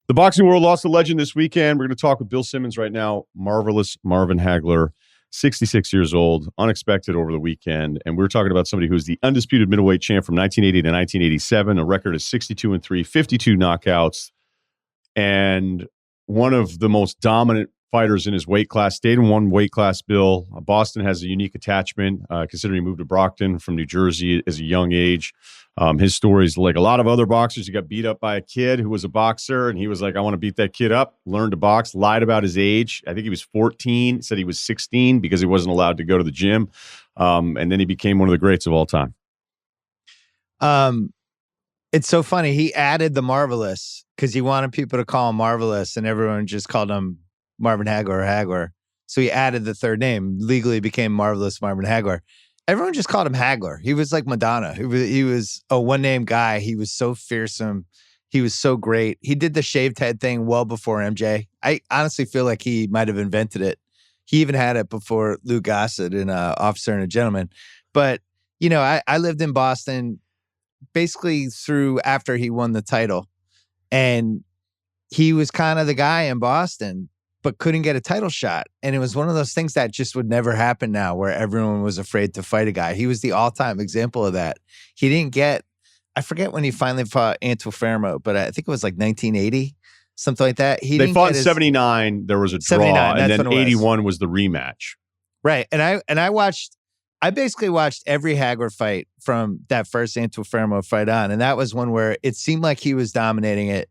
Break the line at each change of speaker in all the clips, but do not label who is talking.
The boxing world lost a legend this weekend. We're going to talk with Bill Simmons right now. Marvelous Marvin Hagler, 66 years old, unexpected over the weekend. And we're talking about somebody who's the undisputed middleweight champ from 1980 to 1987, a record of 62-3, 52 knockouts, and one of the most dominant fighters in his weight class. Stayed in one weight class, Bill. Boston has a unique attachment, considering he moved to Brockton from New Jersey as a young age. His story is like a lot of other boxers. He got beat up by a kid who was a boxer, and he was like, I want to beat that kid up, learned to box, lied about his age. I think he was 14, said he was 16 because he wasn't allowed to go to the gym. And then he became one of the greats of all time.
It's so funny. He added the Marvelous because he wanted people to call him Marvelous, and everyone just called him Marvin Hagler or Hagler. So he added the third name, legally became Marvelous Marvin Hagler. Everyone just called him Hagler. He was like Madonna. He was a one-name guy. He was so fearsome. He was so great. He did the shaved head thing well before MJ. I honestly feel like he might have invented it. He even had it before Lou Gossett in Officer and a Gentleman. But, you know, I lived in Boston basically through after he won the title. And he was kind of the guy in Boston, but couldn't get a title shot. And it was one of those things that just would never happen now, where everyone was afraid to fight a guy. He was the all-time example of that. He didn't get, I forget when he finally fought Anto Fermo, but I think it was like 1980, something like that.
They fought in 79. There was a draw, and then 81 was the rematch.
Right. And I basically watched every Hagler fight from that first Anto Fermo fight on. And that was one where it seemed like he was dominating it.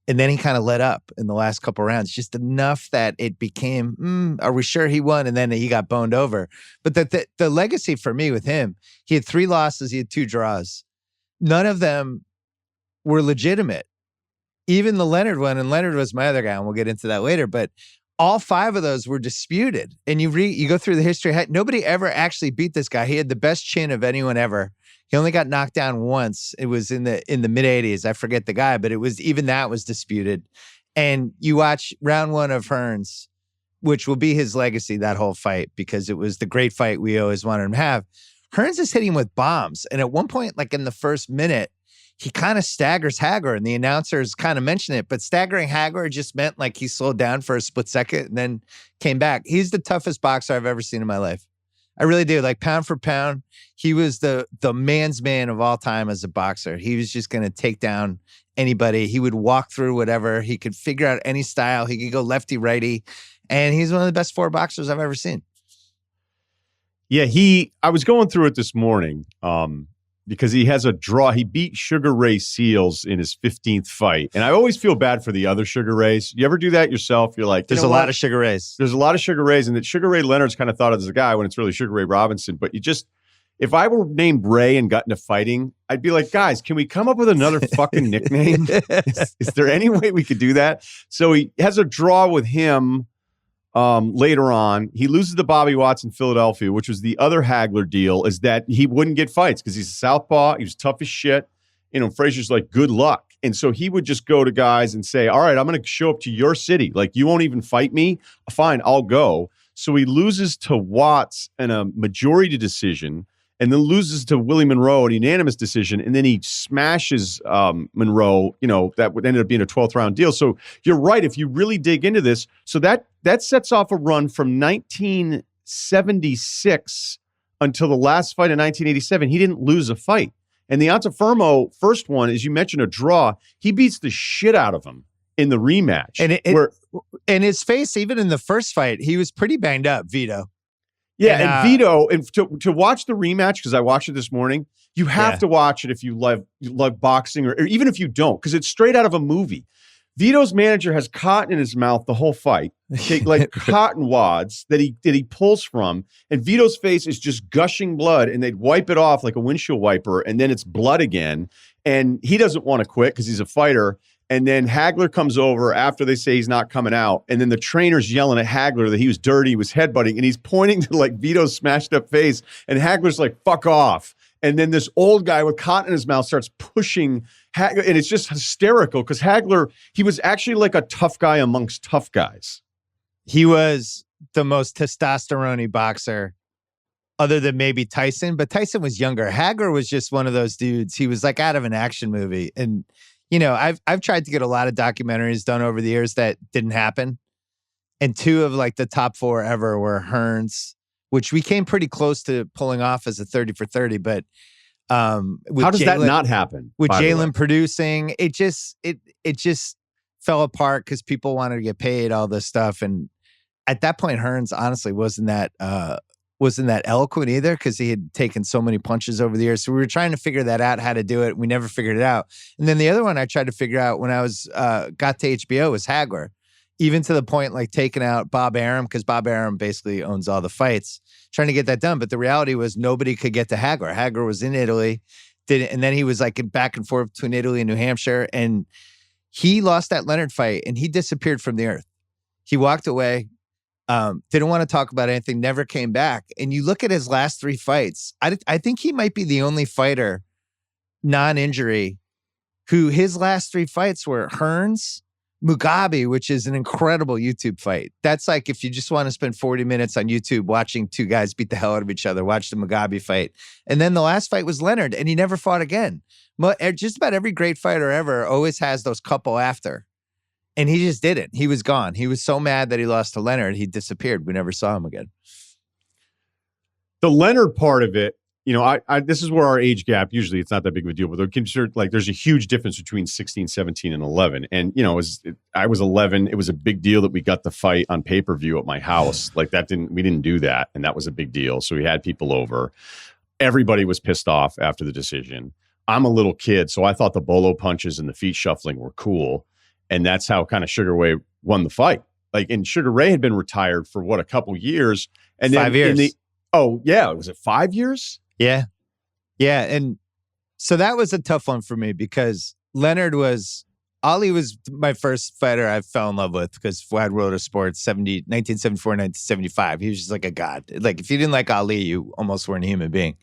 And then he kind of let up in the last couple rounds, just enough that it became, are we sure he won? And then he got boned over. But the legacy for me with him, he had 3 losses, he had 2 draws. None of them were legitimate. Even the Leonard one, and Leonard was my other guy, and we'll get into that later, but all 5 of those were disputed. And you go through the history, nobody ever actually beat this guy. He had the best chin of anyone ever. He only got knocked down once. It was in the mid 80s. I forget the guy, but it was even that was disputed. And you watch round 1 of Hearns, which will be his legacy, that whole fight, because it was the great fight we always wanted him to have. Hearns is hitting him with bombs. And at one point, like in the first minute, he kind of staggers Hagler, and the announcers kind of mentioned it, but staggering Hagler just meant like he slowed down for a split second and then came back. He's the toughest boxer I've ever seen in my life. I really do. Like pound for pound, he was the man's man of all time as a boxer. He was just going to take down anybody. He would walk through whatever. He could figure out any style. He could go lefty, righty. And he's one of the best 4 boxers I've ever seen.
Yeah, I was going through it this morning because he has a draw. He beat Sugar Ray Seals in his 15th fight. And I always feel bad for the other Sugar Rays. You ever do that yourself? You're like,
there's a lot of Sugar Rays.
There's a lot of Sugar Rays, and that Sugar Ray Leonard's kind of thought of as a guy when it's really Sugar Ray Robinson. But if I were named Ray and got into fighting, I'd be like, guys, can we come up with another fucking nickname? Is there any way we could do that? So he has a draw with him later on. He loses to Bobby Watts in Philadelphia, which was the other Hagler deal, is that he wouldn't get fights because he's a southpaw. He was tough as shit. You know, Frazier's like, good luck. And so he would just go to guys and say, all right, I'm going to show up to your city. Like, you won't even fight me? Fine, I'll go. So he loses to Watts in a majority decision, and then loses to Willie Monroe in a unanimous decision, and then he smashes Monroe, that would end up being a 12th round deal. So you're right, if you really dig into this, so that sets off a run from 1976 until the last fight in 1987. He didn't lose a fight. And the Antifermo first one, as you mentioned, a draw, he beats the shit out of him in the rematch.
And his face, even in the first fight, he was pretty banged up, Vito.
Yeah, and Vito, and to watch the rematch, because I watched it this morning, you have to watch it if you love boxing, or even if you don't, because it's straight out of a movie. Vito's manager has cotton in his mouth the whole fight, like cotton wads that he pulls from, and Vito's face is just gushing blood, and they'd wipe it off like a windshield wiper, and then it's blood again, and he doesn't want to quit because he's a fighter. And then Hagler comes over after they say he's not coming out. And then the trainer's yelling at Hagler that he was dirty, he was headbutting, and he's pointing to like Vito's smashed up face. And Hagler's like, fuck off. And then this old guy with cotton in his mouth starts pushing Hagler. And it's just hysterical because Hagler, he was actually like a tough guy amongst tough guys.
He was the most testosterone-y boxer other than maybe Tyson. But Tyson was younger. Hagler was just one of those dudes. He was like out of an action movie. And I've tried to get a lot of documentaries done over the years that didn't happen. And 2 of like the top 4 ever were Hearns, which we came pretty close to pulling off as a 30 for 30, but with
how does that not happen?
With Jalen producing, it just fell apart because people wanted to get paid, all this stuff. And at that point, Hearns honestly wasn't that eloquent either, because he had taken so many punches over the years. So we were trying to figure that out, how to do it. We never figured it out. And then the other one I tried to figure out when I was got to HBO was Hagler, even to the point like taking out Bob Arum, because Bob Arum basically owns all the fights, trying to get that done. But the reality was nobody could get to Hagler. Hagler was in Italy, and then he was like back and forth between Italy and New Hampshire, and he lost that Leonard fight and he disappeared from the earth. He walked away. Didn't want to talk about anything, never came back. And you look at his last 3 fights, I think he might be the only fighter, non-injury, who his last 3 fights were Hearns, Mugabe, which is an incredible YouTube fight. That's like if you just want to spend 40 minutes on YouTube watching 2 guys beat the hell out of each other, watch the Mugabe fight. And then the last fight was Leonard, and he never fought again. Just about every great fighter ever always has those couple after. And he just didn't. He was gone. He was so mad that he lost to Leonard, he disappeared. We never saw him again.
The Leonard part of it, this is where our age gap, usually it's not that big of a deal, but they're considered like there's a huge difference between 16, 17, and 11. And, I was 11. It was a big deal that we got the fight on pay-per-view at my house. Like we didn't do that. And that was a big deal. So we had people over. Everybody was pissed off after the decision. I'm a little kid, so I thought the bolo punches and the feet shuffling were cool. And that's how kind of Sugar Ray won the fight. And Sugar Ray had been retired for a couple years. And
5 years.
Was it 5 years?
Yeah. Yeah. And so that was a tough one for me because Ali was my first fighter I fell in love with because Wide World of Sports, 1974, 1975. He was just like a god. Like if you didn't like Ali, you almost weren't a human being.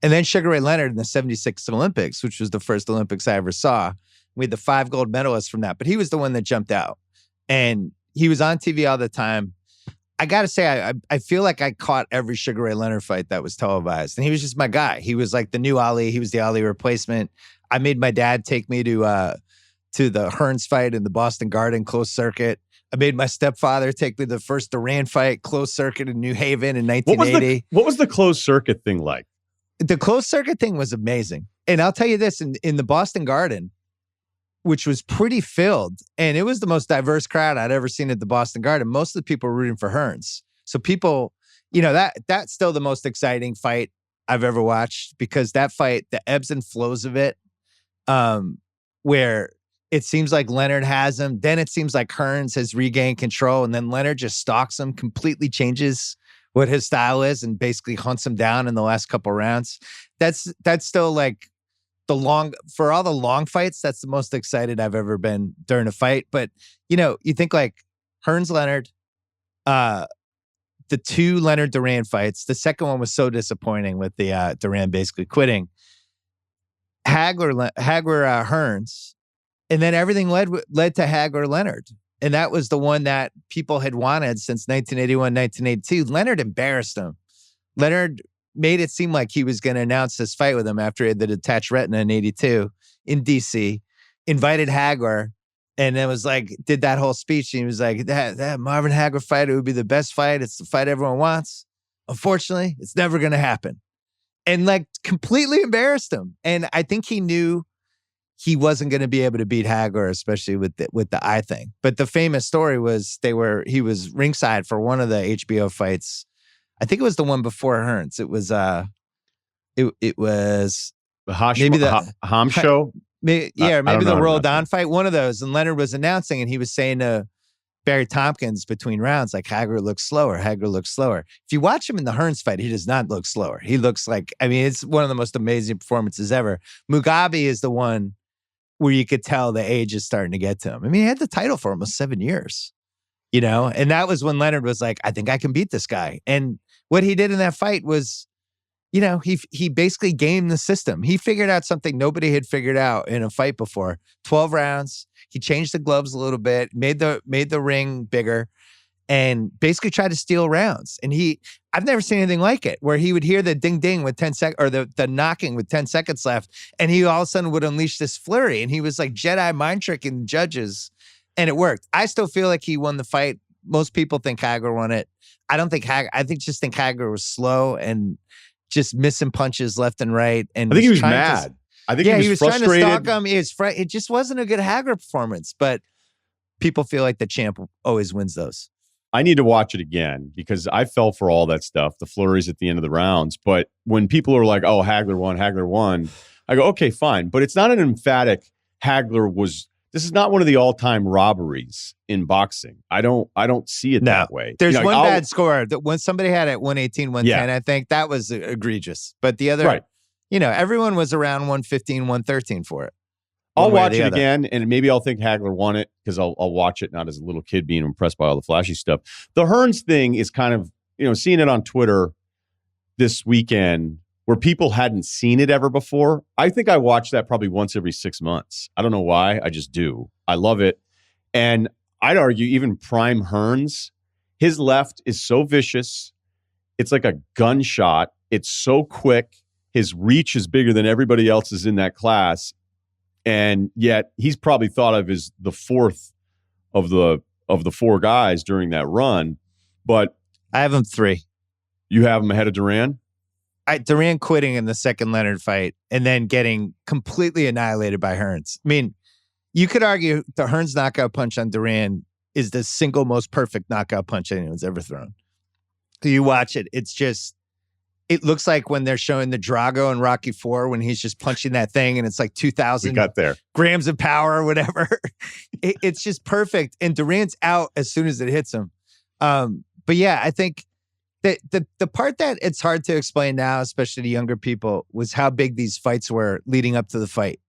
And then Sugar Ray Leonard in the 76 Olympics, which was the first Olympics I ever saw. We had the 5 gold medalists from that, but he was the one that jumped out. And he was on TV all the time. I got to say, I feel like I caught every Sugar Ray Leonard fight that was televised. And he was just my guy. He was like the new Ali. He was the Ali replacement. I made my dad take me to the Hearns fight in the Boston Garden closed circuit. I made my stepfather take me to the first Duran fight closed circuit in New Haven in 1980.
What was the closed circuit thing like?
The closed circuit thing was amazing. And I'll tell you this, in the Boston Garden, which was pretty filled, and it was the most diverse crowd I'd ever seen at the Boston Garden. Most of the people were rooting for Hearns. So people, that's still the most exciting fight I've ever watched because that fight, the ebbs and flows of it, where it seems like Leonard has him, then it seems like Hearns has regained control, and then Leonard just stalks him, completely changes what his style is, and basically hunts him down in the last couple rounds. That's still like for all the long fights, that's the most excited I've ever been during a fight. But, you think like Hearns Leonard, the 2 Leonard Duran fights. The second one was so disappointing with the Duran basically quitting. Hagler Hearns, and then everything led to Hagler Leonard. And that was the one that people had wanted since 1981, 1982. Leonard embarrassed him. Leonard made it seem like he was going to announce this fight with him after he had the detached retina in 82 in DC, invited Hagler, and then was like, did that whole speech. And he was like, that Marvin Hagler fight, it would be the best fight. It's the fight everyone wants. Unfortunately, it's never going to happen. And like completely embarrassed him. And I think he knew he wasn't going to be able to beat Hagler, especially with the eye thing. But the famous story was he was ringside for one of the HBO fights. I think it was the one before Hearns. It was it was
the Ham show.
Maybe the Roll Down fight, one of those. And Leonard was announcing, and he was saying to Barry Tompkins between rounds, like, Hagler looks slower. If you watch him in the Hearns fight, he does not look slower. He looks like, it's one of the most amazing performances ever. Mugabe is the one where you could tell the age is starting to get to him. He had the title for almost 7 years, and that was when Leonard was like, I think I can beat this guy. And what he did in that fight was, he basically gamed the system. He figured out something nobody had figured out in a fight before. 12 rounds. He changed the gloves a little bit, made the ring bigger, and basically tried to steal rounds. And I've never seen anything like it, where he would hear the ding ding with 10 seconds, or the knocking with 10 seconds left, and he all of a sudden would unleash this flurry, and he was like Jedi mind tricking judges, and it worked. I still feel like he won the fight. Most people think Hagler won it. I don't think just think Hagler was slow and just missing punches left and right. And
I think he was mad. I think he was frustrated.
Trying to stalk him. It just wasn't a good Hagler performance, but people feel like the champ always wins those.
I need to watch it again because I fell for all that stuff, the flurries at the end of the rounds. But when people are like, oh, Hagler won, I go, okay, fine. But it's not an emphatic this is not one of the all-time robberies in boxing. I don't see it that way.
There's one bad score. That when somebody had it 118, 110, I think that was egregious. But the other, everyone was around 115, 113 for it.
I'll watch it again, and maybe I'll think Hagler won it because I'll watch it not as a little kid being impressed by all the flashy stuff. The Hearns thing is kind of, seeing it on Twitter this weekend where people hadn't seen it ever before. I think I watch that probably once every 6 months. I don't know why. I just do. I love it. And I'd argue even prime Hearns, his left is so vicious. It's like a gunshot. It's so quick. His reach is bigger than everybody else's in that class. And yet he's probably thought of as the fourth of the four guys during that run. But
I have him 3.
You have him ahead of Duran?
Duran quitting in the second Leonard fight and then getting completely annihilated by Hearns. I mean, you could argue the Hearns knockout punch on Duran is the single most perfect knockout punch anyone's ever thrown. So you watch it, it looks like when they're showing the Drago in Rocky IV when he's just punching that thing and it's like 2,000 grams of power or whatever. It's just perfect. And Duran's out as soon as it hits him. But yeah, I think the part that it's hard to explain now, especially to younger people, was how big these fights were leading up to the fight,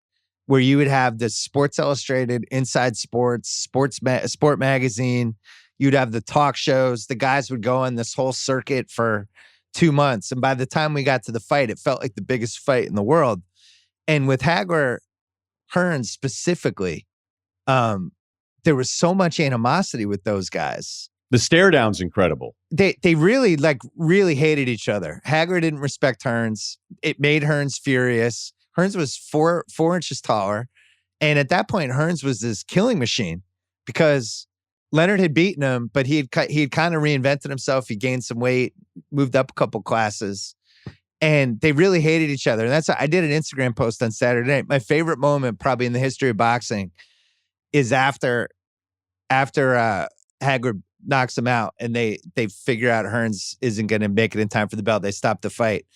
where you would have the Sports Illustrated, Inside Sports, Sport Magazine. You'd have the talk shows. The guys would go on this whole circuit for 2 months. And by the time we got to the fight, it felt like the biggest fight in the world. And with Hagler, Hearns specifically, there was so much animosity with those guys.
The stare down's incredible.
They really hated each other. Hagler didn't respect Hearns. It made Hearns furious. Hearns was four inches taller. And at that point, Hearns was this killing machine because Leonard had beaten him, but he had kind of reinvented himself. He gained some weight, moved up a couple classes, and they really hated each other. And I did an Instagram post on Saturday night. My favorite moment probably in the history of boxing is after Hagler knocks him out and they figure out Hearns isn't going to make it in time for the belt. They stop the fight.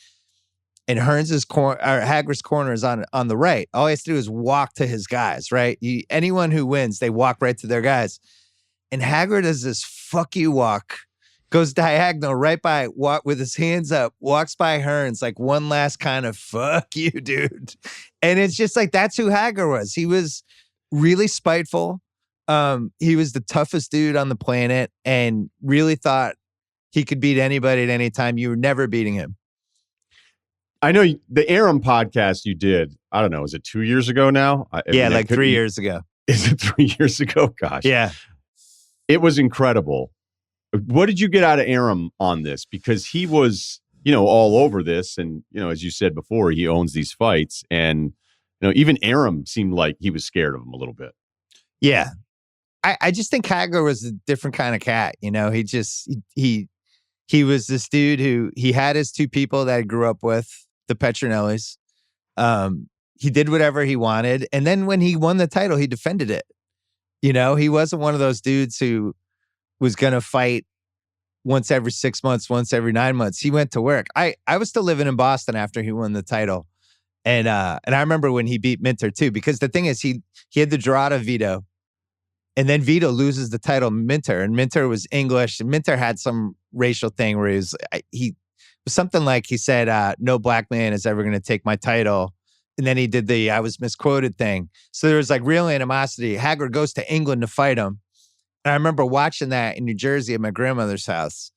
And Hagler's corner is on the right. All he has to do is walk to his guys, right? Anyone who wins, they walk right to their guys. And Hagler does this fuck you walk, goes diagonal right by, with his hands up, walks by Hearns like one last kind of fuck you, dude. And it's just like, that's who Hagler was. He was really spiteful. He was the toughest dude on the planet and really thought he could beat anybody at any time. You were never beating him.
I know the Aram podcast you did, I don't know, is it 2 years ago now?
Like 3 years ago.
Is it 3 years ago? Gosh.
Yeah.
It was incredible. What did you get out of Aram on this? Because he was, all over this. And, as you said before, he owns these fights. And, even Aram seemed like he was scared of him a little bit.
Yeah. I just think Hagler was a different kind of cat. He was this dude who he had his 2 people that he grew up with, the Petronellis. He did whatever he wanted. And then when he won the title, he defended it. He wasn't one of those dudes who was going to fight once every 6 months, once every 9 months. He went to work. I was still living in Boston after he won the title. And I remember when he beat Minter too, because the thing is he had the draw to Vito. And then Vito loses the title to Minter, and Minter was English. And Minter had some racial thing where he was something like he said, no black man is ever going to take my title. And then he did the I was misquoted thing. So there was like real animosity. Hagler goes to England to fight him. And I remember watching that in New Jersey at my grandmother's house.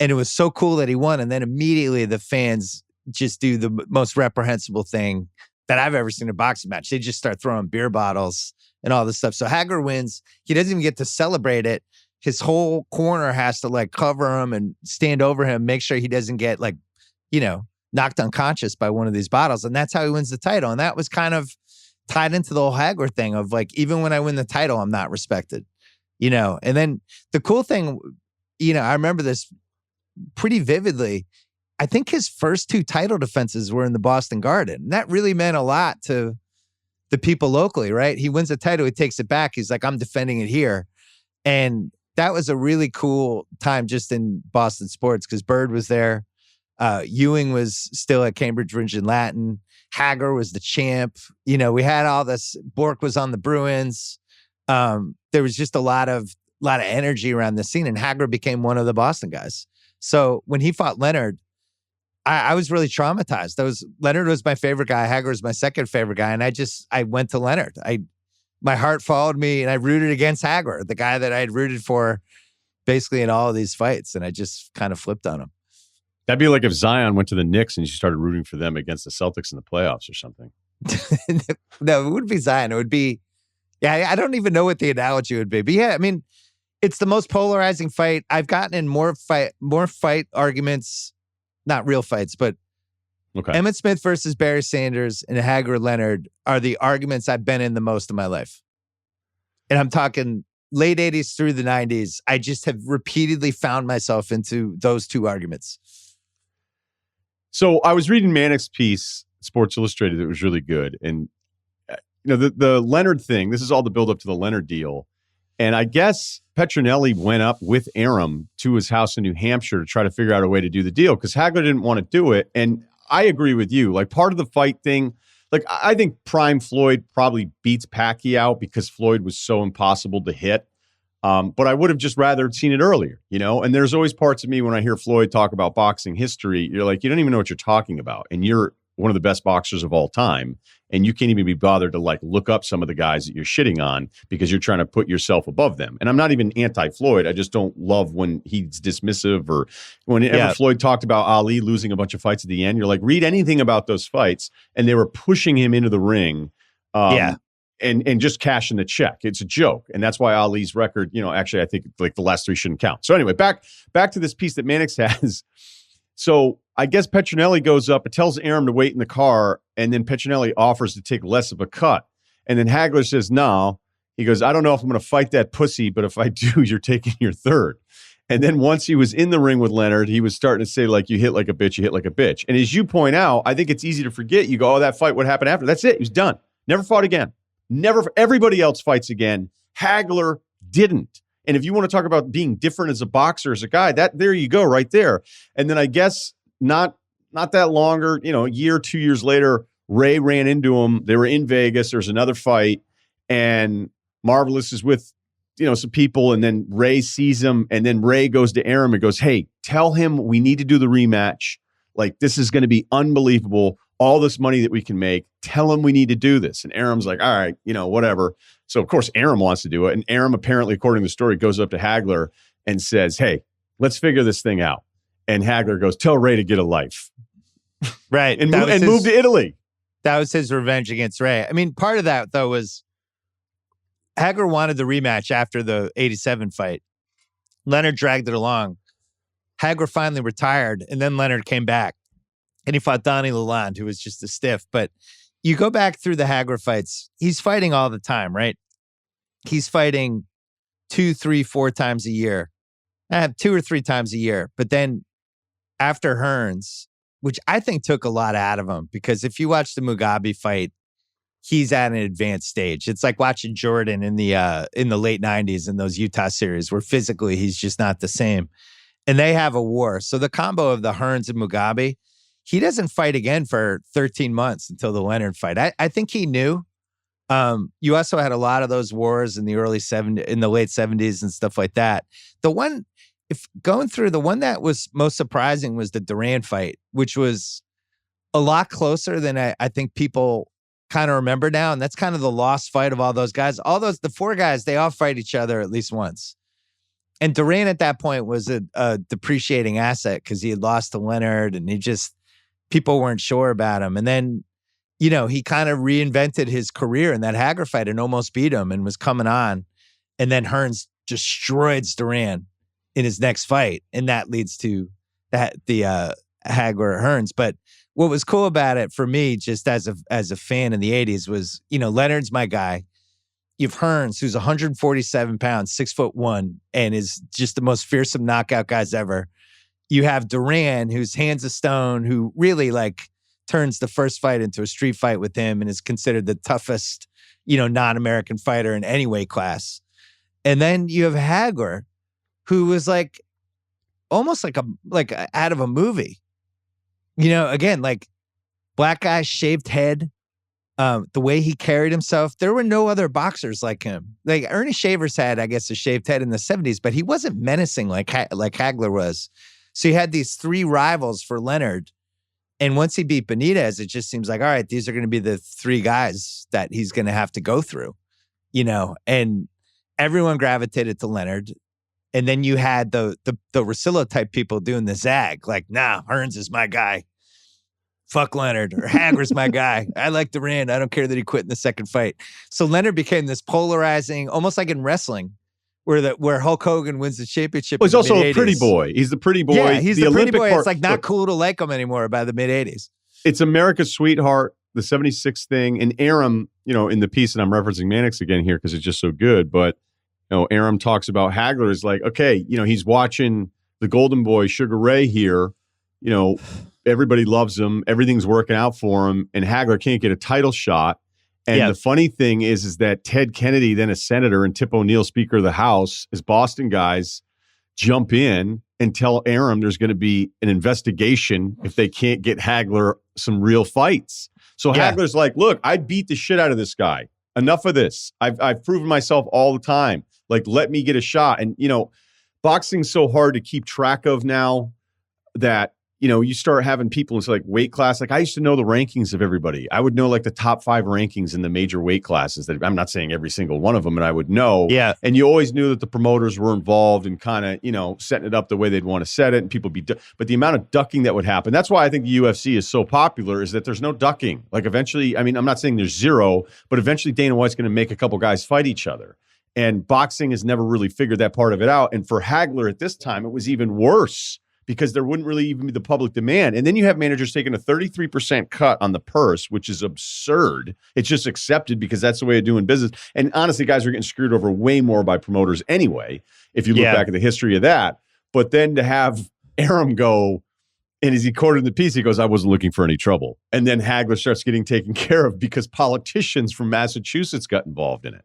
And it was so cool that he won. And then immediately the fans just do the most reprehensible thing that I've ever seen in a boxing match. They just start throwing beer bottles and all this stuff. So Hagler wins. He doesn't even get to celebrate it. his whole corner has to like cover him and stand over him, make sure he doesn't get like, knocked unconscious by one of these bottles. And that's how he wins the title. And that was kind of tied into the whole Hagler thing of like, even when I win the title, I'm not respected, And then the cool thing, I remember this pretty vividly. I think his first 2 title defenses were in the Boston Garden. And that really meant a lot to the people locally, right? He wins the title, he takes it back. He's like, I'm defending it here. And that was a really cool time just in Boston sports because Bird was there. Ewing was still at Cambridge Ridge and Latin. Hagler was the champ. We had all this. Bork was on the Bruins. There was just a lot of energy around the scene, and Hagler became one of the Boston guys. So when he fought Leonard, I was really traumatized. Leonard was my favorite guy. Hagler was my second favorite guy, and I went to Leonard. My heart followed me, and I rooted against Hagler, the guy that I had rooted for basically in all of these fights, and I just kind of flipped on him.
That'd be like if Zion went to the Knicks and you started rooting for them against the Celtics in the playoffs or something.
No, it wouldn't be Zion. It would be, I don't even know what the analogy would be. But yeah, I mean, it's the most polarizing fight. I've gotten in more fight arguments, not real fights, but
okay.
Emmitt Smith versus Barry Sanders and Hagler Leonard are the arguments I've been in the most of my life. And I'm talking late 80s through the 90s. I just have repeatedly found myself into those 2 arguments.
So I was reading Manic's piece, Sports Illustrated, that was really good. And, the Leonard thing, this is all the buildup to the Leonard deal. And I guess Petronelli went up with Arum to his house in New Hampshire to try to figure out a way to do the deal because Hagler didn't want to do it. And I agree with you. Like part of the fight thing, like I think prime Floyd probably beats Pacquiao because Floyd was so impossible to hit. But I would have just rather seen it earlier, And there's always parts of me when I hear Floyd talk about boxing history, you're like, you don't even know what you're talking about. And you're one of the best boxers of all time. And you can't even be bothered to like look up some of the guys that you're shitting on because you're trying to put yourself above them. And I'm not even anti-Floyd. I just don't love when he's dismissive or whenever Floyd talked about Ali losing a bunch of fights at the end, you're like, read anything about those fights. And they were pushing him into the ring. And just cashing the check. It's a joke. And that's why Ali's record, actually, I think like the last 3 shouldn't count. So anyway, back to this piece that Mannix has. So I guess Petronelli goes up and tells Arum to wait in the car. And then Petronelli offers to take less of a cut. And then Hagler says, no. He goes, I don't know if I'm going to fight that pussy, but if I do, you're taking your third. And then once he was in the ring with Leonard, he was starting to say, like, you hit like a bitch, you hit like a bitch. And as you point out, I think it's easy to forget. You go, oh, that fight, what happened after? That's it. He was done. Never fought again. Never. Everybody else fights again. Hagler didn't. And if you want to talk about being different as a boxer, as a guy, there you go, right there. And then I guess not that longer, a year, 2 years later, Ray ran into him. They were in Vegas. There's another fight, and Marvelous is with some people, and then Ray sees him, and then Ray goes to Arum and goes, "Hey, tell him we need to do the rematch. Like this is going to be unbelievable. All this money that we can make. Tell him we need to do this." And Arum's like, all right, whatever. So, of course, Arum wants to do it. And Arum, apparently, according to the story, goes up to Hagler and says, hey, let's figure this thing out. And Hagler goes, tell Ray to get a life.
Right.
and move to Italy.
That was his revenge against Ray. I mean, part of that, though, was Hagler wanted the rematch after the 87 fight. Leonard dragged it along. Hagler finally retired, and then Leonard came back. And he fought Donnie Lalonde, who was just a stiff. But you go back through the Hagler fights, he's fighting all the time, right? He's fighting 2, 3, 4 times a year. 2 or 3 times a year. But then after Hearns, which I think took a lot out of him, because if you watch the Mugabe fight, he's at an advanced stage. It's like watching Jordan in the late 90s in those Utah series where physically he's just not the same. And they have a war. So the combo of the Hearns and Mugabe, he doesn't fight again for 13 months until the Leonard fight. I think he knew. You also had a lot of those wars in the late 70s and stuff like that. The one that was most surprising was the Duran fight, which was a lot closer than I think people kind of remember now. And that's kind of the lost fight of all those guys. The 4 guys, they all fight each other at least once. And Duran at that point was a depreciating asset because he had lost to Leonard and people weren't sure about him. And then, he kind of reinvented his career in that Hagler fight and almost beat him and was coming on. And then Hearns destroys Duran in his next fight, and that leads to the Hagler Hearns. But what was cool about it for me, just as a fan in the 80s, was, Leonard's my guy. You've Hearns, who's 147 pounds, 6'1", and is just the most fearsome knockout guys ever. You have Duran, who's hands of stone, who really turns the first fight into a street fight with him and is considered the toughest, non-American fighter in any weight class. And then you have Hagler, who was almost like out of a movie. Again, black guy, shaved head, the way he carried himself. There were no other boxers like him. Ernie Shavers had, I guess, a shaved head in the 70s, but he wasn't menacing like Hagler was. So you had these three rivals for Leonard. And once he beat Benitez, it just seems like, all right, these are going to be the three guys that he's going to have to go through, and everyone gravitated to Leonard. And then you had the Russillo type people doing the zag, nah, Hearns is my guy. Fuck Leonard. Or Hagler's my guy. I like Duran. I don't care that he quit in the second fight. So Leonard became this polarizing, almost like in wrestling, where Hulk Hogan wins the championship.
Well, he's also a pretty boy. He's the pretty boy.
Yeah, he's the pretty
Olympic
boy.
part,
It's not cool to like him anymore by the mid-'80s.
It's America's Sweetheart, the 76 thing. And Aram, in the piece, and I'm referencing Mannix again here because it's just so good, but Aram talks about Hagler is okay, he's watching the Golden Boy, Sugar Ray here, everybody loves him, everything's working out for him, and Hagler can't get a title shot. And the funny thing is that Ted Kennedy, then a senator, and Tip O'Neill, Speaker of the House, as Boston guys, jump in and tell Aram there's going to be an investigation if they can't get Hagler some real fights. So Hagler's look, I beat the shit out of this guy. Enough of this. I've proven myself all the time. Let me get a shot. And, boxing's so hard to keep track of now that, you start having people in weight class. I used to know the rankings of everybody. I would know the top 5 rankings in the major weight classes. That I'm not saying every single one of them, and I would know.
Yeah.
And you always knew that the promoters were involved in kind of, setting it up the way they'd want to set it, and people but the amount of ducking that would happen. That's why I think the UFC is so popular, is that there's no ducking. Eventually, I'm not saying there's zero, but eventually Dana White's going to make a couple guys fight each other. And boxing has never really figured that part of it out. And for Hagler at this time, it was even worse because there wouldn't really even be the public demand. And then you have managers taking a 33% cut on the purse, which is absurd. It's just accepted because that's the way of doing business. And honestly, guys are getting screwed over way more by promoters anyway, if you look back at the history of that. But then to have Aram go, and as he quoted in the piece, he goes, I wasn't looking for any trouble. And then Hagler starts getting taken care of because politicians from Massachusetts got involved in it.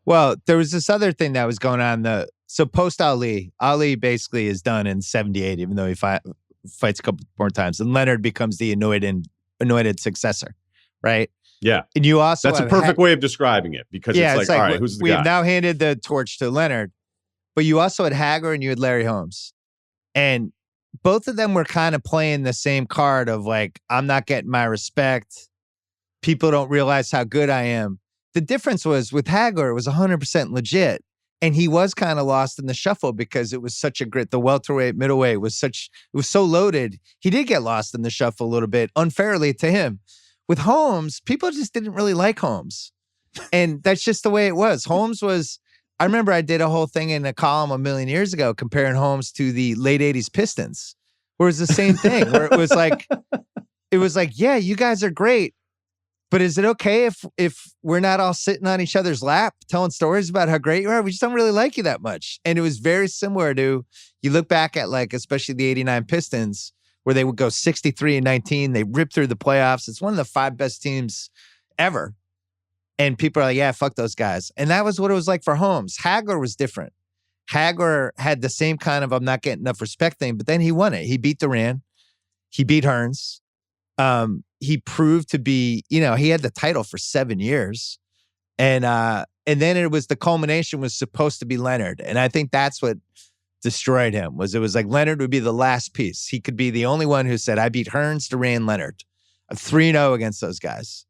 Well, there was this other thing that was going on. So post Ali basically is done in 78, even though he fights a couple more times. And Leonard becomes the anointed successor, right?
Yeah.
And you also
that's a perfect way of describing it because it's all right, who's the guy?
We've now handed the torch to Leonard, but you also had Hagler and you had Larry Holmes. And both of them were kind of playing the same card of I'm not getting my respect. People don't realize how good I am. The difference was with Hagler, it was 100% legit. And he was kind of lost in the shuffle because it was such a grit. The welterweight, middleweight it was so loaded. He did get lost in the shuffle a little bit, unfairly to him. With Holmes, people just didn't really like Holmes. And that's just the way it was. I remember I did a whole thing in a column a million years ago comparing Holmes to the late 80s Pistons, where it was the same thing, where it was yeah, you guys are great. But is it okay if we're not all sitting on each other's lap telling stories about how great you are? We just don't really like you that much. And it was very similar to, you look back at especially the 89 Pistons, where they would go 63-19. They ripped through the playoffs. It's one of the 5 best teams ever. And people are yeah, fuck those guys. And that was what it was like for Holmes. Hagler was different. Hagler had the same kind of I'm not getting enough respect thing, but then he won it. He beat Duran. He beat Hearns. He proved to be, he had the title for 7 years. And then it was the culmination was supposed to be Leonard. And I think that's what destroyed him it was Leonard would be the last piece. He could be the only one who said, I beat Hearns, Duran, Leonard. I'm 3-0 against those guys.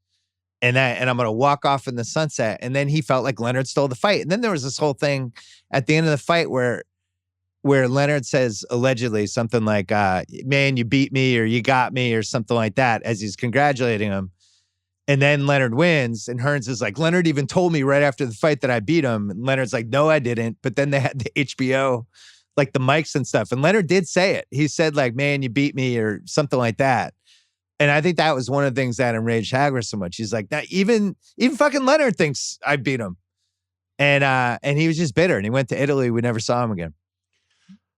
And I'm going to walk off in the sunset. And then he felt like Leonard stole the fight. And then there was this whole thing at the end of the fight where Leonard says allegedly something like, man, you beat me or you got me or something like that as he's congratulating him. And then Leonard wins, and Hearns is like, Leonard even told me right after the fight that I beat him. And Leonard's like, no, I didn't. But then they had the HBO, like the mics and stuff. And Leonard did say it. He said like, man, you beat me or something like that. And I think that was one of the things that enraged Hagler so much. He's like, now even fucking Leonard thinks I beat him. And he was just bitter. And he went to Italy. We never saw him again.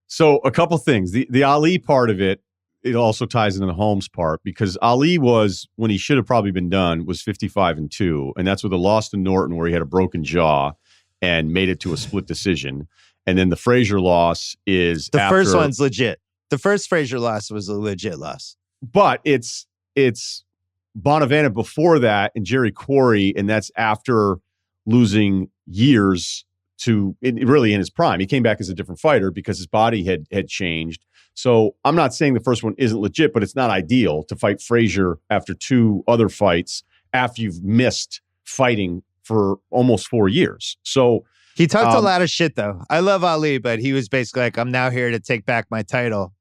So a couple things. The Ali part of it, it also ties into the Holmes part, because Ali was, when he should have probably been done, was 55-2. And that's with a loss to Norton where he had a broken jaw and made it to a split decision. And then the Frazier loss is
the first one's legit. The first Frazier loss was a legit loss.
But it's Bonavena before that and Jerry Quarry, and that's after losing years to really in his prime. He came back as a different fighter because his body had changed. So I'm not saying the first one isn't legit, but it's not ideal to fight Frazier after 2 other fights after you've missed fighting for almost 4 years. So
he talked a lot of shit, though. I love Ali, but he was basically like, I'm now here to take back my title.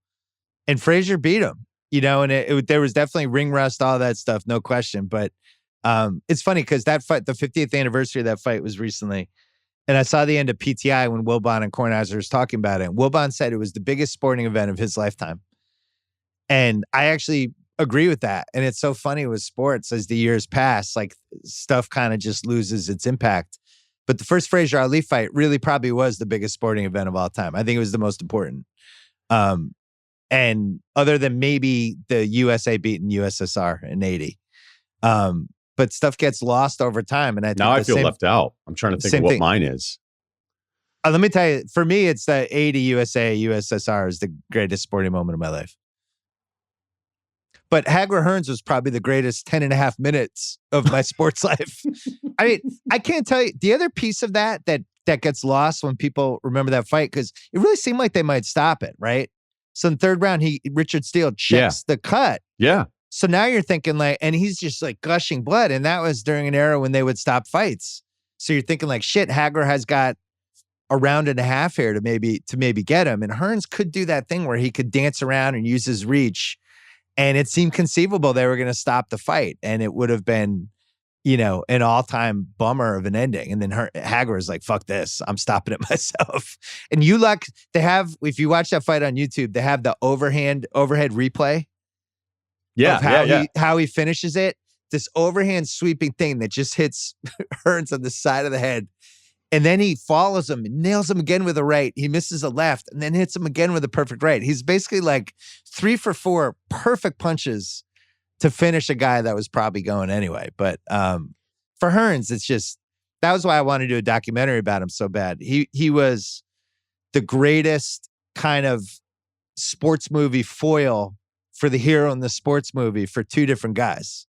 And Frazier beat him, and there was definitely ring rust, all that stuff, no question. But it's funny because that fight, the 50th anniversary of that fight was recently. And I saw the end of PTI when Wilbon and Kornheiser was talking about it. Wilbon said it was the biggest sporting event of his lifetime. And I actually agree with that. And it's so funny with sports as the years pass, like stuff kind of just loses its impact. But the first Frazier Ali fight really probably was the biggest sporting event of all time. I think it was the most important. And other than maybe the USA beating USSR in 80. But stuff gets lost over time. And I feel
left out. I'm trying to think of what mine is.
Let me tell you, for me, it's the 80 USA, USSR is the greatest sporting moment of my life. But Hagler Hearns was probably the greatest 10 and a half minutes of my sports life. I mean, I can't tell you the other piece of that gets lost when people remember that fight, because it really seemed like they might stop it, right? So in the 3rd round, Richard Steele checks the cut.
Yeah.
So now you're thinking like, and he's just like gushing blood. And that was during an era when they would stop fights. So you're thinking like, shit, Hagler has got a round and a half here to maybe get him. And Hearns could do that thing where he could dance around and use his reach. And it seemed conceivable they were going to stop the fight. And it would have been, an all-time bummer of an ending. And then Hagler is like, fuck this. I'm stopping it myself. And they have, if you watch that fight on YouTube, they have the overhead replay.
Yeah,
how he finishes it. This overhand sweeping thing that just hits Hearns on the side of the head. And then he follows him, nails him again with a right. He misses a left and then hits him again with a perfect right. He's basically like 3 for 4 perfect punches to finish a guy that was probably going anyway. But for Hearns, it's just, that was why I wanted to do a documentary about him so bad. He was the greatest kind of sports movie foil for the hero in the sports movie for 2 different guys.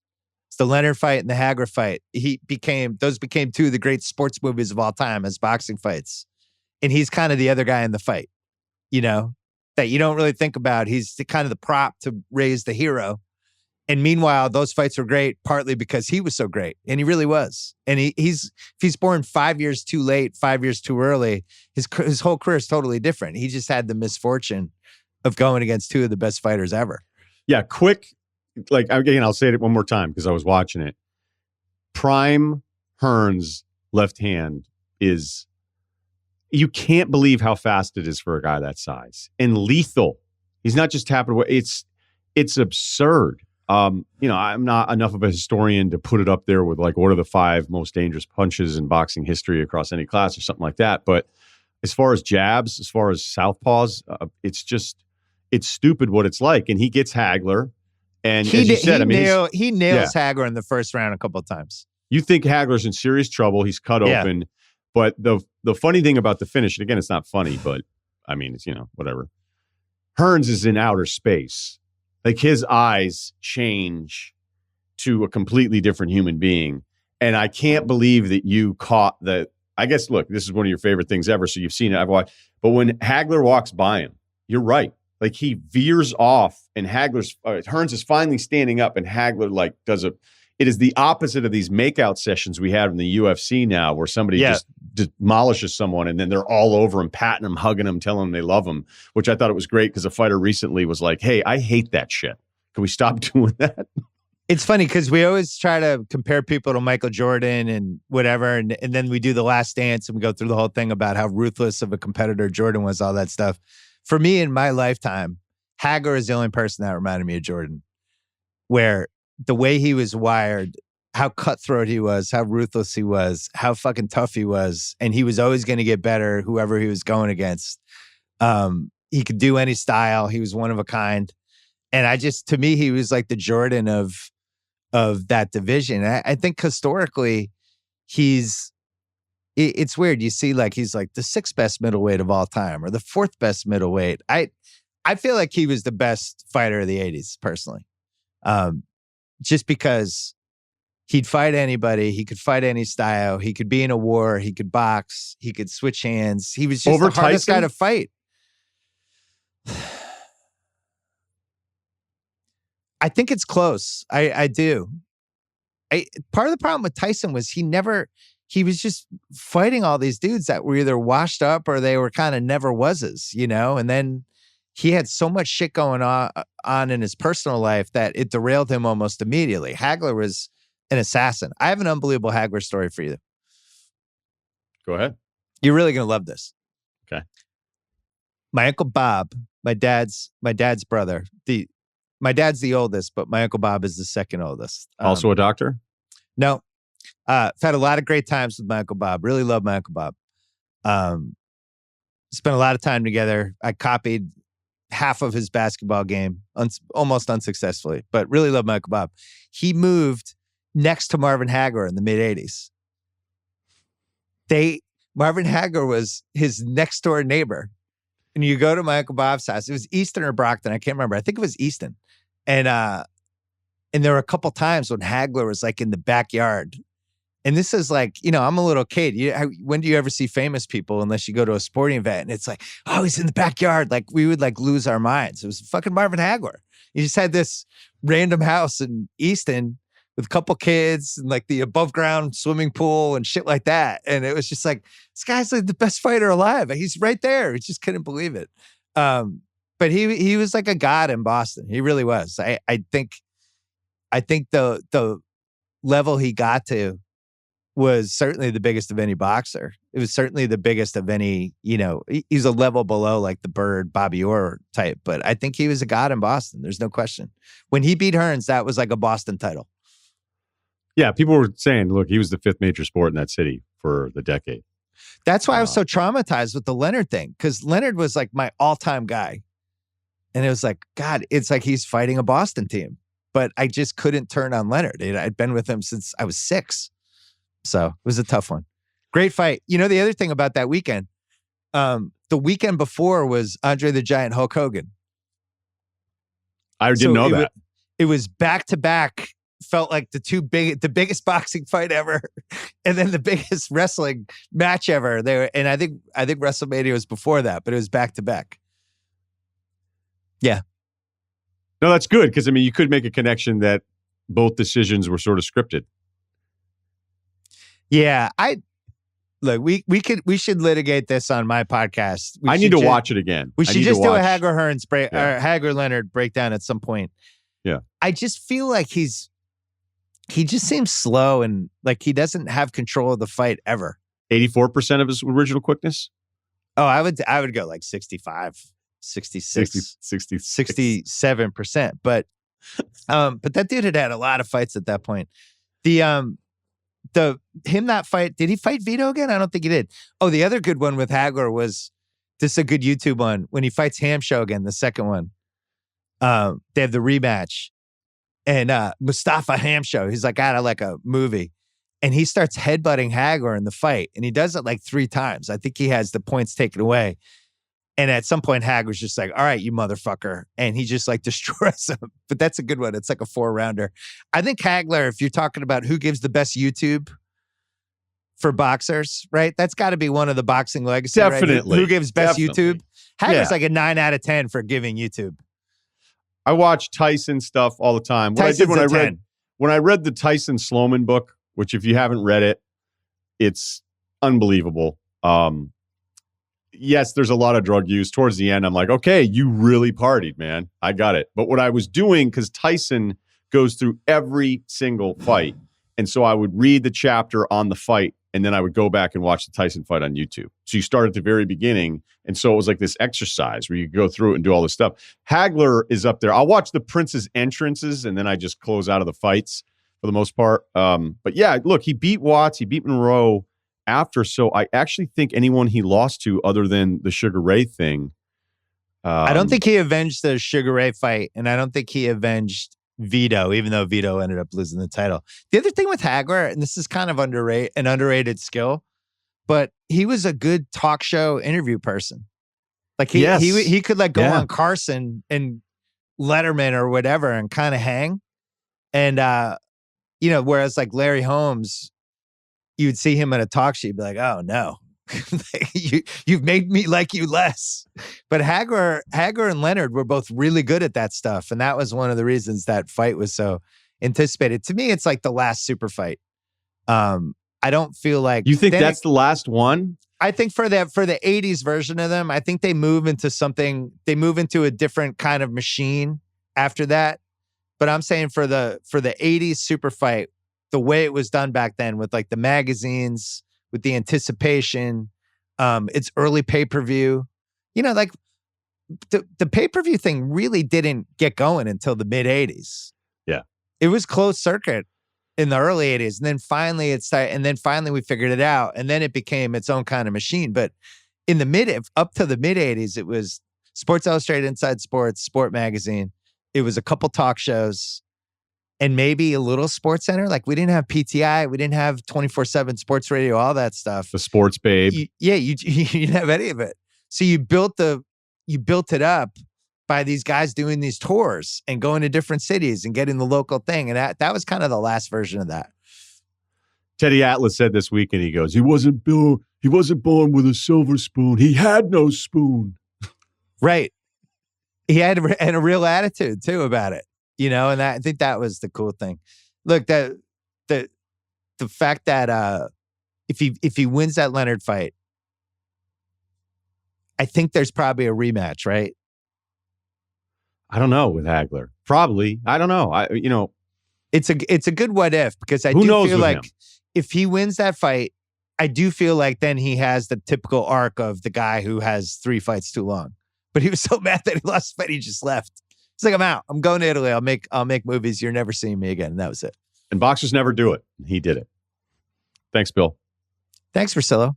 It's the Leonard fight and the Hagler fight. Those became 2 of the great sports movies of all time as boxing fights. And he's kind of the other guy in the fight, that you don't really think about. He's kind of the prop to raise the hero. And meanwhile, those fights were great, partly because he was so great. And he really was. And if he's born 5 years too late, 5 years too early, his whole career is totally different. He just had the misfortune of going against 2 of the best fighters ever.
Yeah, quick. Like, again, I'll say it one more time because I was watching it. Prime Hearns left hand is, you can't believe how fast it is for a guy that size, and lethal. He's not just tapping away. It's absurd. I'm not enough of a historian to put it up there with like what are the 5 most dangerous punches in boxing history across any class or something like that. But as far as jabs, as far as southpaws, it's stupid what it's like. And he gets Hagler. And as you said,
he nails Hagler in the first round a couple of times.
You think Hagler's in serious trouble. He's cut open. But the funny thing about the finish, and again, it's not funny, but I mean, it's, whatever. Hearns is in outer space. Like his eyes change to a completely different human being. And I can't believe that you caught the, I guess, look, this is one of your favorite things ever. So you've seen it. I've watched. But when Hagler walks by him, you're right. Like he veers off and Hearns is finally standing up and Hagler like it is the opposite of these makeout sessions we have in the UFC now where somebody just demolishes someone and then they're all over him, patting him, hugging him, telling him they love him, which I thought it was great because a fighter recently was like, hey, I hate that shit. Can we stop doing that?
It's funny because we always try to compare people to Michael Jordan and whatever. And then we do The Last Dance and we go through the whole thing about how ruthless of a competitor Jordan was, all that stuff. For me, in my lifetime, Hagler is the only person that reminded me of Jordan, where the way he was wired, how cutthroat he was, how ruthless he was, how fucking tough he was. And he was always going to get better, whoever he was going against. He could do any style. He was one of a kind. And to me, he was like the Jordan of that division. I think historically, it's weird. You see, like, he's like the 6th best middleweight of all time or the 4th best middleweight. I feel like he was the best fighter of the 80s, personally. Just because he'd fight anybody, he could fight any style, he could be in a war, he could box, he could switch hands. He was just the hardest guy to fight. I think it's close. I do. Part of the problem with Tyson was he was just fighting all these dudes that were either washed up or they were kind of never was's, and then he had so much shit going on in his personal life that it derailed him almost immediately. Hagler was an assassin. I have an unbelievable Hagler story for you.
Go ahead.
You're really going to love this.
Okay.
My Uncle Bob, my dad's brother, my dad's the oldest, but my Uncle Bob is the second oldest.
Also a doctor?
No. I've had a lot of great times with my Uncle Bob. Really love my Uncle Bob. Spent a lot of time together. I copied half of his basketball game, almost unsuccessfully, but really love my Uncle Bob. He moved next to Marvin Hagler in the mid-'80s. Marvin Hagler was his next door neighbor. And you go to my Uncle Bob's house. It was Easton or Brockton. I can't remember. I think it was Easton. And there were a couple times when Hagler was like in the backyard. And this is like, I'm a little kid. When do you ever see famous people unless you go to a sporting event? And it's like, oh, he's in the backyard. Like, we would like lose our minds. It was fucking Marvin Hagler. He just had this random house in Easton with a couple kids and like the above ground swimming pool and shit like that. And it was just like, this guy's like the best fighter alive. He's right there. He just couldn't believe it. But he was like a god in Boston. He really was. I think the level he got to was certainly the biggest of any boxer. It was certainly the biggest of any, he's a level below like the Bird, Bobby Orr type, but I think he was a god in Boston. There's no question. When he beat Hearns, that was like a Boston title.
Yeah, people were saying, look, he was the 5th major sport in that city for the decade.
That's why I was so traumatized with the Leonard thing, because Leonard was like my all-time guy. And it was like, God, it's like he's fighting a Boston team. But I just couldn't turn on Leonard. I'd been with him since I was 6. So it was a tough one. Great fight. The other thing about that weekend, the weekend before was Andre the Giant Hulk Hogan.
I didn't know that.
It was back-to-back. Felt like the biggest boxing fight ever, and then the biggest wrestling match ever. And I think WrestleMania was before that, but it was back to back. Yeah,
no, that's good because you could make a connection that both decisions were sort of scripted.
Yeah, we should litigate this on my podcast.
I need to watch it again.
We should just do a Hagler Hearns or Hagler Leonard breakdown at some point.
Yeah, I
just feel like he just seems slow and like he doesn't have control of the fight ever.
84% of his original quickness?
Oh, I would go like 65, 66, 67%. But that dude had a lot of fights at that point. That fight, did he fight Vito again? I don't think he did. Oh, the other good one with Hagler was, this is a good YouTube one, when he fights Hamsho again, the second one. They have the rematch. And Mustafa Hamsho, he's like out of like a movie. And he starts headbutting Hagler in the fight. And he does it like 3 times. I think he has the points taken away. And at some point, Hagler's just like, all right, you motherfucker. And he just like destroys him. But that's a good one. It's like a 4-rounder. I think Hagler, if you're talking about who gives the best YouTube for boxers, right? That's got to be one of the boxing legacy.
Definitely.
Right? Who gives best YouTube? Hagler's like a 9 out of 10 for giving YouTube.
I watch Tyson stuff all the time. What I did when I read the Tyson Sloman book, which if you haven't read it, it's unbelievable. Yes, there's a lot of drug use. Towards the end, I'm like, okay, you really partied, man. I got it. But what I was doing, because Tyson goes through every single fight. And so I would read the chapter on the fight, and then I would go back and watch the Tyson fight on YouTube. So you start at the very beginning. And so it was like this exercise where you go through it and do all this stuff. Hagler is up there. I'll watch the Prince's entrances, and then I just close out of the fights for the most part. But yeah, look, he beat Watts, he beat Monroe after. So I actually think anyone he lost to, other than the Sugar Ray thing.
I don't think he avenged the Sugar Ray fight, and I don't think he avenged Vito, even though Vito ended up losing the title. The other thing with Hagler, and this is kind of an underrated skill, but he was a good talk show interview person. Like he could like go on Carson and Letterman or whatever and kind of hang. And whereas like Larry Holmes, you'd see him at a talk show, you'd be like, oh no. You've made me like you less. But Hagler and Leonard were both really good at that stuff. And that was one of the reasons that fight was so anticipated. To me, it's like the last super fight. I don't feel like
you think that's the last one.
I think for the 80s version of them, I think they move into a different kind of machine after that. But I'm saying for the 80s super fight, the way it was done back then with like the magazines, with the anticipation, it's early pay-per-view. Like the pay-per-view thing really didn't get going until the mid-'80s.
Yeah.
It was closed circuit in the early 80s. And then finally we figured it out. And then it became its own kind of machine. But up to the mid-'80s, it was Sports Illustrated, Inside Sports, Sport Magazine. It was a couple talk shows. And maybe a little Sports Center. Like we didn't have PTI, we didn't have 24/7 sports radio, all that stuff.
The Sports Babe.
You didn't have any of it. So you built it up by these guys doing these tours and going to different cities and getting the local thing. And that was kind of the last version of that.
Teddy Atlas said this weekend, he goes, he wasn't born with a silver spoon. He had no spoon.
Right. He had a real attitude too about it. And I think that was the cool thing. Look, the fact that if he wins that Leonard fight, I think there's probably a rematch, right?
I don't know with Hagler. Probably. I don't know.
It's a good what if, because I do feel like if he wins that fight, I do feel like then he has the typical arc of the guy who has 3 fights too long. But he was so mad that he lost the fight, he just left. It's like, I'm out. I'm going to Italy. I'll make movies. You're never seeing me again. And that was it.
And boxers never do it. He did it. Thanks, Bill.
Thanks, Russillo.